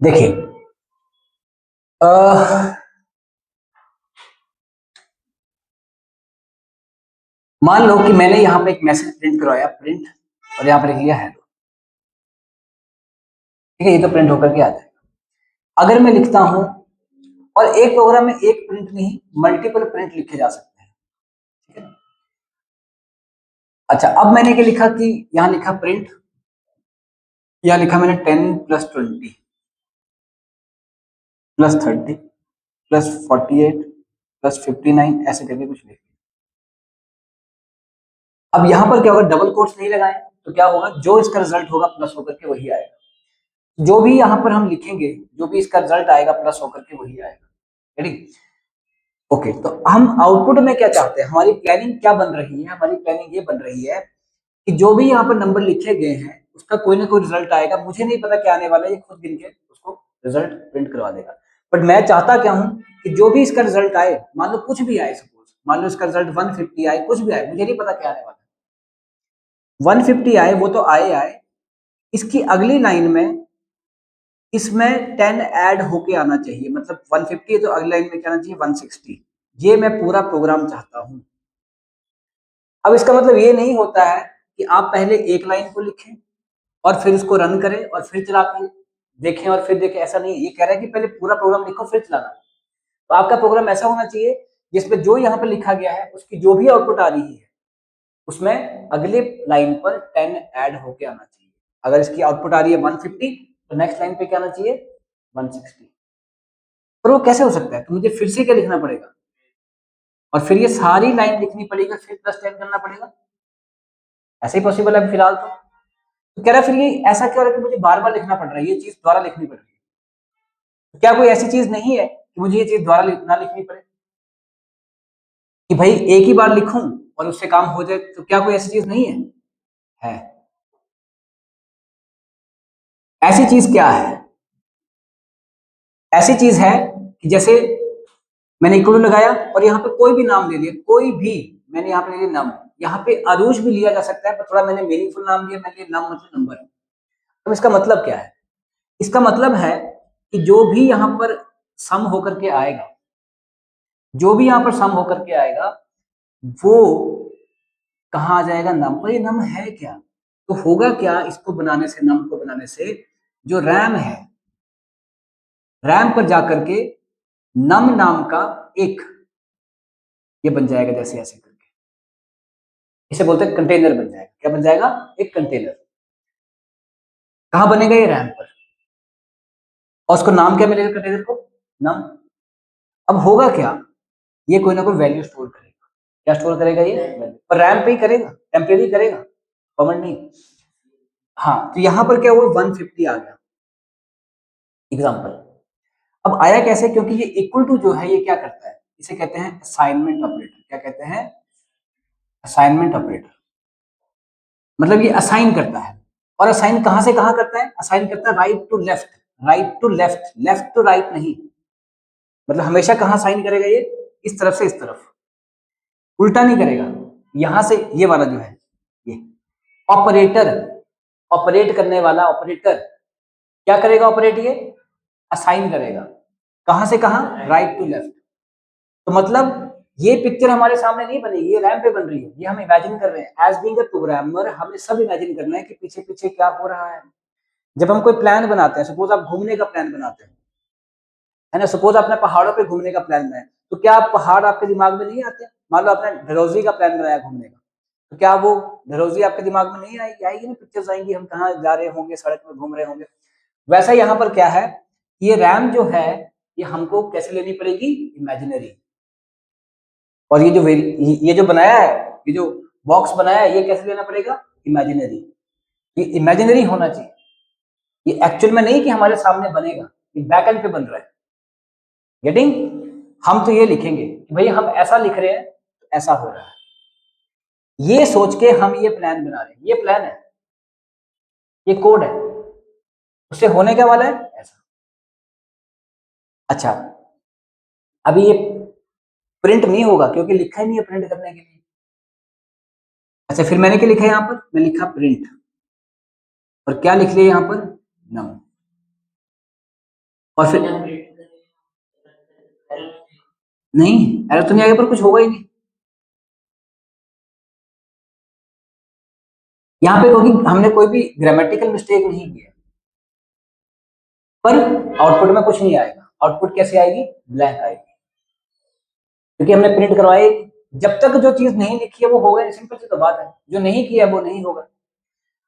देखिए, मान लो कि मैंने यहाँ पे एक मैसेज प्रिंट करवाया, प्रिंट, और यहाँ पे लिख लिया हेलो। ठीक है, ये तो प्रिंट होकर के आ जाएगा। अगर मैं लिखता हूं, और एक प्रोग्राम में एक प्रिंट नहीं, मल्टीपल प्रिंट लिखे जा सकते हैं। ठीक है। अच्छा, अब मैंने क्या लिखा कि यहाँ लिखा प्रिंट, यहाँ लिखा मैंने 10 प्लस 20 प्लस 30 प्लस 48 प्लस 59 ऐसे करके कुछ लिख। अब यहाँ पर क्या होगा, डबल कोट्स नहीं लगाए तो क्या होगा, जो इसका रिजल्ट होगा प्लस होकर के वही आएगा। जो भी यहाँ पर हम लिखेंगे, जो भी इसका रिजल्ट आएगा प्लस होकर के वही आएगा। रेडी? ओके, तो हम आउटपुट में क्या चाहते हैं, हमारी प्लानिंग क्या बन रही है, हमारी प्लानिंग ये बन रही है कि जो भी यहाँ पर नंबर लिखे गए हैं उसका कोई ना कोई रिजल्ट आएगा। मुझे नहीं पता क्या आने वाला है, ये खुद गिन के उसको रिजल्ट प्रिंट करवा देगा। बट मैं चाहता क्या हूँ कि जो भी इसका रिजल्ट आए, मान लो कुछ भी आए, सपोज मान लो इसका रिजल्ट 150 आए, कुछ भी आए, मुझे नहीं पता क्या आने वाला है। 150 आए वो तो आए आए, इसकी अगली लाइन में इसमें 10 ऐड होके आना चाहिए। मतलब 150 है तो अगली लाइन में क्या आना चाहिए, 160। ये मैं पूरा प्रोग्राम चाहता हूं। अब इसका मतलब ये नहीं होता है कि आप पहले एक लाइन को लिखें और फिर उसको रन करें और फिर चला के देखें और फिर देखें, ऐसा नहीं है। ये कह रहा है कि पहले पूरा प्रोग्राम लिखो फिर चलाना। तो आपका प्रोग्राम ऐसा होना चाहिए जिसमें जो यहाँ पर लिखा गया है उसकी जो भी आउटपुट आ रही है उसमें अगले लाइन पर 10 ऐड होके आना चाहिए। अगर इसकी आउटपुट आ रही है 150 तो नेक्स्ट लाइन पे क्या आना चाहिए, 160। पर वो कैसे हो सकता है, तो मुझे फिर से क्या लिखना पड़ेगा, और फिर ये सारी लाइन लिखनी पड़ेगी, फिर प्लस 10 करना पड़ेगा। ऐसे ही पॉसिबल है फिलहाल तो कह रहा है फिर ये ऐसा क्यों है कि मुझे बार बार लिखना पड़ रहा है, ये चीज दोबारा लिखनी पड़ रही है। तो क्या कोई ऐसी चीज नहीं है कि मुझे ये चीज दोबारा ना लिखनी पड़े, कि भाई एक ही बार लिखूं और उससे काम हो जाए? तो क्या कोई ऐसी चीज नहीं है? है। ऐसी चीज क्या है? ऐसी चीज है कि जैसे मैंने इक्वल लगाया और यहाँ पे कोई भी नाम ले लिया, कोई भी, मैंने यहाँ पे ले लिया नाम। यहाँ पे अरूज भी लिया जा सकता है, पर थोड़ा मैंने मीनिंगफुल नाम लिया, मैंने नाम मतलब नंबर। अब इसका मतलब क्या है? इसका मतलब है कि जो भी यहाँ पर सम होकर के आएगा, जो भी यहाँ पर सम होकर के आएगा वो कहाँ आ जाएगा, नम पर। ये नम है क्या? तो होगा क्या इसको बनाने से, नम को बनाने से, जो रैम है, रैम पर जाकर के नम नाम का एक ये बन जाएगा, जैसे ऐसे करके इसे बोलते हैं कंटेनर बन जाएगा। क्या बन जाएगा? एक कंटेनर। कहां बनेगा? ये रैम पर। और उसको नाम क्या मिलेगा कंटेनर को? नम। अब होगा क्या, ये कोई ना कोई वैल्यू स्टोर करेगा। क्या स्टोर करेगा ये? वैल्यू। पर रैम पे ही करेगा, टेम्परेरी करेगा, परमानेंट नहीं। हाँ, तो यहां पर क्या हुआ, 150 आ गया एग्जाम्पल। अब आया कैसे? क्योंकि ये इक्वल टू जो है ये क्या करता है, इसे कहते हैं असाइनमेंट ऑपरेटर। क्या कहते हैं? Assignment operator. मतलब ये असाइन करता है। और असाइन कहां से कहां करता है? असाइन करता है right to left, right to left, left to right नहीं। मतलब हमेशा कहां साइन करेगा ये? इस तरफ से इस तरफ, उल्टा नहीं करेगा। यहां से ये वाला जो है ये ऑपरेटर, ऑपरेट करने वाला ऑपरेटर क्या करेगा? ऑपरेट ये असाइन करेगा। कहां से कहां? Right to left. तो मतलब ये पिक्चर हमारे सामने नहीं बनेगी, ये रैम पे बन रही है, ये हम इमेजिन कर रहे हैं। एज बीइंग अ प्रोग्रामर हमें सब इमेजिन करना है कि पीछे पीछे क्या हो रहा है। जब हम कोई प्लान बनाते हैं, सपोज आप घूमने का प्लान बनाते हैं, है ना, सपोज आपने पहाड़ों पे घूमने का प्लान बनाया, तो क्या आप पहाड़ आपके दिमाग में नहीं आते? मान लो आपने डलहौजी का प्लान बनाया घूमने का, तो क्या वो डलहौजी आपके दिमाग में नहीं आएगी? आएगी ना, पिक्चर्स आएंगी, हम कहाँ जा रहे होंगे, सड़क में घूम रहे होंगे। वैसा यहाँ पर क्या है, ये रैम जो है ये हमको कैसे लेनी पड़ेगी? इमेजिनरी। और ये जो बनाया है, ये जो बॉक्स बनाया है, ये कैसे लेना पड़ेगा? इमेजिनरी। ये इमेजिनरी होना चाहिए, ये एक्चुअल में नहीं कि हमारे सामने बनेगा, ये बैक एंड पे बन रहा है। गेटिंग? हम तो ये लिखेंगे कि भाई हम ऐसा लिख रहे हैं तो ऐसा हो रहा है, ये सोच के हम ये प्लान बना रहे हैं। ये प्लान है, ये कोड है, उससे होने क्या वाला है? ऐसा। अच्छा, अभी ये प्रिंट नहीं होगा क्योंकि लिखा ही नहीं है प्रिंट करने के लिए। अच्छा, फिर मैंने क्या लिखा है? यहां पर मैं लिखा प्रिंट, और क्या लिख लिया यहां पर? नो। और फिर नहीं, एरर तो नहीं आएगा, पर कुछ होगा ही नहीं यहाँ पे, क्योंकि हमने कोई भी ग्रामेटिकल मिस्टेक नहीं किया, पर आउटपुट में कुछ नहीं आएगा। आउटपुट कैसे आएगी? ब्लैंक आएगी, क्योंकि हमने प्रिंट करवाए। जब तक जो चीज नहीं लिखी है वो होगा नहीं, सिंपल सी तो बात है, जो नहीं किया है वो नहीं होगा।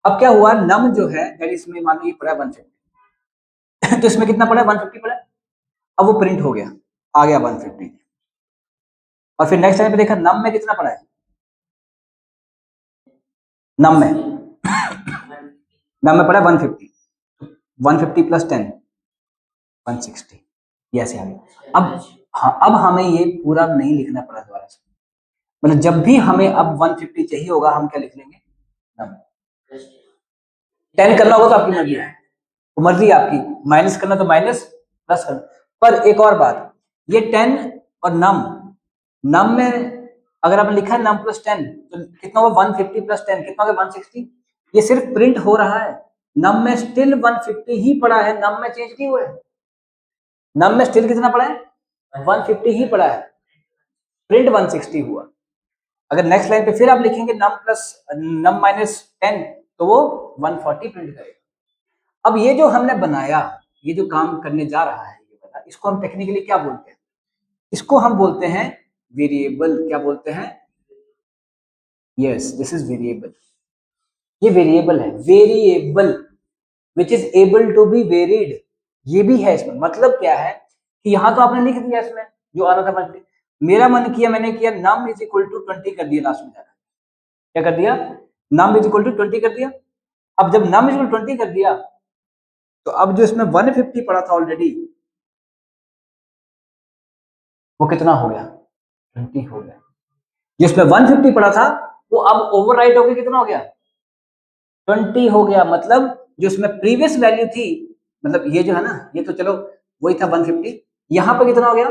अब क्या हुआ, नम जो है इसमें मान लो ये पड़ा 150 तो इसमें कितना पड़ा? 150 पड़ा। अब वो प्रिंट हो गया, आ गया 150। और फिर नेक्स्ट टाइम पे देखा नम में कितना पड़ा है, नम में नम में पड़ा 150, 150 प्लस 10 160, ये ऐसे आ गया। अब हाँ, अब हमें ये पूरा नहीं लिखना पड़ा दोबारा से, मतलब जब भी हमें अब 150 चाहिए होगा हम क्या लिख लेंगे? नम। 10 करना होगा तो आपकी मर्जी है, तो मर्जी आपकी, माइनस करना तो माइनस, प्लस करना। पर एक और बात, ये 10 और नम, नम में अगर आपने लिखा है नम प्लस 10 तो कितना होगा? 150 प्लस 10 कितना होगा? 160। ये सिर्फ प्रिंट हो रहा है, नम में स्टिल 150 ही पड़ा है, नम में चेंज नहीं हुआ है। नम में स्टिल कितना पड़ा है? 150 ही पड़ा है, प्रिंट 160 हुआ। अगर नेक्स्ट लाइन पे फिर आप लिखेंगे नम माइनस 10 तो वो 140 प्रिंट करेगा। अब ये जो हमने बनाया, ये जो काम करने जा रहा है, ये बता, इसको हम टेक्निकली क्या बोलते हैं? इसको हम बोलते हैं वेरिएबल। क्या बोलते हैं? Yes, this is variable. ये वेरिएबल है, variable which is able to be varied. ये भी है इसमें, मतलब क्या है कि यहां तो आपने लिख दिया इसमें जो आ रहा था, मेरा मन किया, मैंने किया नम इज इक्वल टू 20 कर दिया लास्ट में जाकर। क्या कर दिया? नम इज इक्वल टू 20 कर दिया। अब जब नम इज इक्वल टू 20 कर दिया तो अब जो इसमें 150 पड़ा था ऑलरेडी, वो कितना हो गया? 20 हो गया। जिसमें 150 पड़ा था वो अब ओवरराइट होकर कितना हो गया? 20 हो गया। मतलब जो इसमें प्रीवियस वैल्यू थी, मतलब ये जो है ना, ये तो चलो वही था 150, यहां पर कितना हो गया?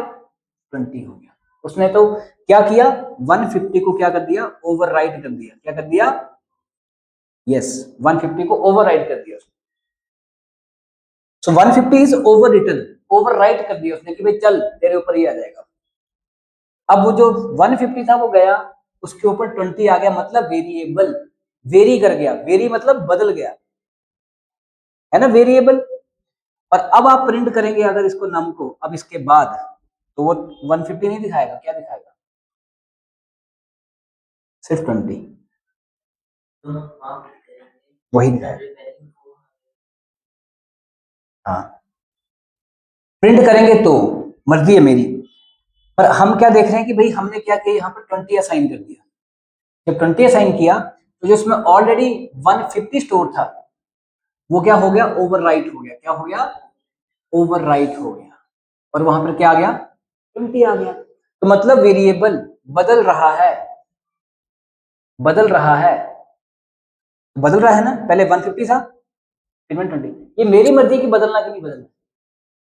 20 हो गया। उसने तो क्या किया? 150 को क्या कर दिया? ओवरराइट कर दिया। क्या कर दिया? यस, 150 को ओवरराइट कर दिया उसने। सो 150 इज ओवर रिटन, ओवरराइट कर दिया उसने कि भाई चल तेरे ऊपर ही आ जाएगा। अब वो जो 150 था वो गया, उसके ऊपर 20 आ गया, मतलब वेरिएबल वेरी कर गया। वेरी मतलब बदल गया, है ना, वेरिएबल। और अब आप प्रिंट करेंगे अगर इसको नम को, अब इसके बाद तो वो 150 नहीं दिखाएगा, क्या दिखाएगा? सिर्फ 20, वही दिखाएगा। हाँ, प्रिंट करेंगे तो मर्जी है मेरी, पर हम क्या देख रहे हैं कि भाई हमने क्या किया, यहाँ पर 20 असाइन कर दिया। जब 20 असाइन किया तो जो इसमें ऑलरेडी 150 स्टोर था वो क्या हो गया? ओवरराइट हो गया। क्या हो गया? ओवरराइट हो गया। और वहां पर क्या आ गया? 20 आ गया। तो मतलब वेरिएबल बदल रहा है, बदल रहा है, बदल रहा है ना। पहले 150 था, फिर 120। ये मेरी मर्जी की बदलना कि नहीं बदलना।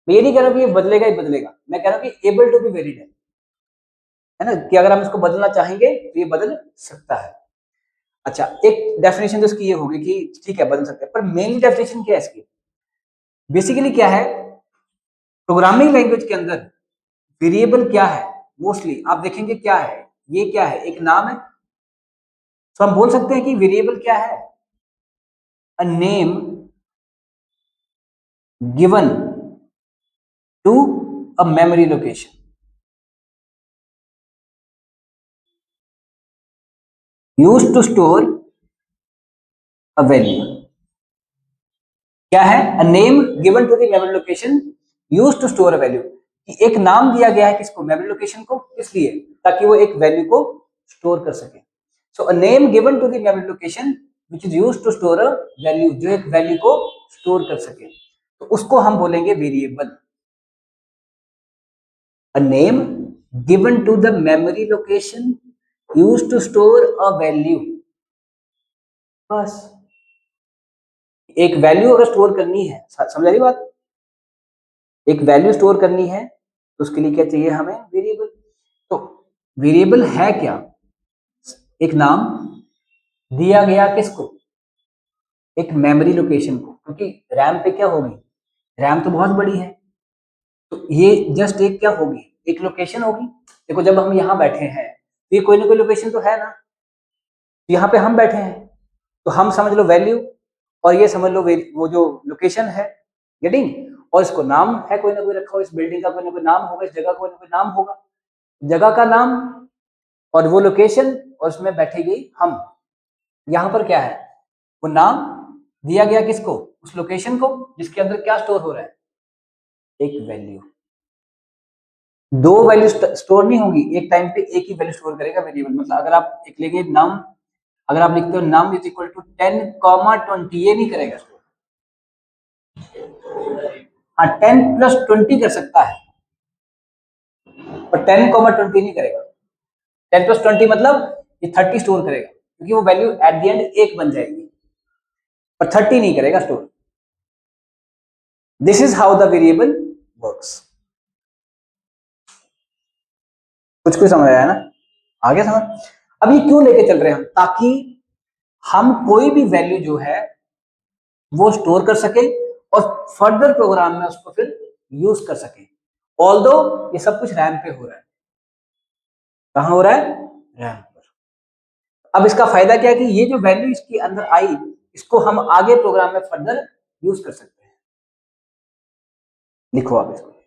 मैं ये नहीं कह रहा कि ये बदलेगा ही बदलेगा, मैं कह रहा हूँ कि एबल टू बी वेरिड है ना, कि अगर हम इसको बदलना चाहेंगे तो ये बदल सकता है। अच्छा, एक डेफिनेशन तो इसकी ये होगी कि ठीक है बदल सकते हैं, पर मेनली डेफिनेशन क्या है इसकी? बेसिकली क्या है, प्रोग्रामिंग लैंग्वेज के अंदर वेरिएबल क्या है? मोस्टली आप देखेंगे क्या है, ये क्या है? एक नाम है। तो हम बोल सकते हैं कि वेरिएबल क्या है? A name given to a memory location, used to store a value. क्या है? A name given to the memory location used to store a value. कि एक नाम दिया गया है किसको? मेमोरी लोकेशन को, इसलिए ताकि वो एक वैल्यू को स्टोर कर सके। So a name given to the memory location which is used to store a value, जो एक वैल्यू को स्टोर कर सके, तो उसको हम बोलेंगे variable. A name given to the memory location used to store a value. बस, एक वैल्यू अगर स्टोर करनी है, समझ रही बात? एक वैल्यू स्टोर करनी है तो उसके लिए क्या चाहिए हमें? वेरिएबल। तो वेरिएबल है क्या? एक नाम दिया गया किसको? एक मेमोरी लोकेशन को, क्योंकि रैम पे क्या होगी? रैम तो बहुत बड़ी है, तो ये जस्ट एक क्या होगी, एक लोकेशन होगी। देखो जब हम यहाँ बैठे हैं तो ये कोई ना कोई लोकेशन तो है ना, यहाँ पे हम बैठे हैं तो हम समझ लो वैल्यू, और ये समझ लो वो जो लोकेशन है, गेटिंग, और इसको नाम है कोई ना कोई रखा हो, इस बिल्डिंग का कोई ना कोई नाम होगा, इस जगह का कोई ना कोई नाम होगा, जगह का नाम और वो लोकेशन, और उसमें बैठेगी हम। यहाँ पर क्या है, वो नाम दिया गया किसको, उस लोकेशन को, जिसके अंदर क्या स्टोर हो रहा है, एक वैल्यू। दो वैल्यू स्टोर नहीं होगी एक टाइम पे, एक ही वैल्यू स्टोर करेगा वेरिएबल। मतलब अगर आप एक लेंगे नाम, अगर आप लिखते हो नम इज इक्वल टू 10, 20, ये नहीं करेगा स्टोर। हाँ 10+20 कर सकता है, पर 10, 20 नहीं करेगा। 10+20 मतलब ये 30 स्टोर करेगा, क्योंकि वो वैल्यू एट द एंड एक बन जाएगी, पर 30 नहीं करेगा store. This is how the variable works. कुछ कुछ समझ आया ना, आगे समझ। अब ये क्यों लेके चल रहे हैं हम, ताकि हम कोई भी वैल्यू जो है वो स्टोर कर सके और फर्दर प्रोग्राम में उसको फिर यूज कर सके। ऑल्दो ये सब कुछ रैम पे हो रहा है, कहां हो रहा है, रैम पर। अब इसका फायदा क्या है कि ये जो वैल्यू इसके अंदर आई, इसको हम आगे प्रोग्राम में फर्दर यूज कर सकते हैं। लिखो आप इसको।